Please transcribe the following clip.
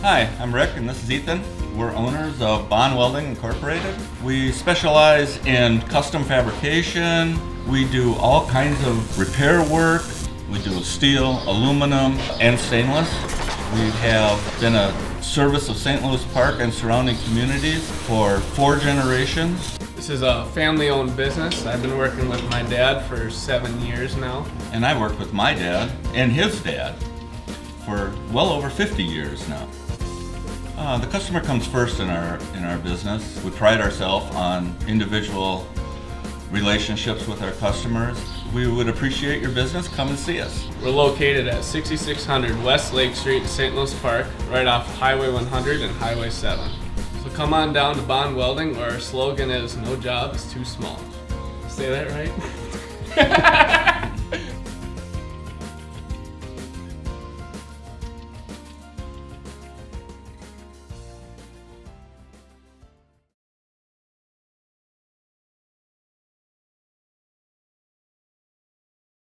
Hi, I'm Rick and this is Ethan. We're owners of Bohn Welding Incorporated. We specialize in custom fabrication. We do all kinds of repair work. We do steel, aluminum, and stainless. We have been a service of St. Louis Park and surrounding communities for 4 generations. This is a family-owned business. I've been working with my dad for 7 years now. And I worked with my dad and his dad for well over 50 years now. The customer comes first in our business. We pride ourselves on individual relationships with our customers. We would appreciate your business. Come and see us. We're located at 6600 West Lake Street in St. Louis Park, right off Highway 100 and Highway 7. So come on down to Bohn Welding, where our slogan is, "No job is too small." Say that right?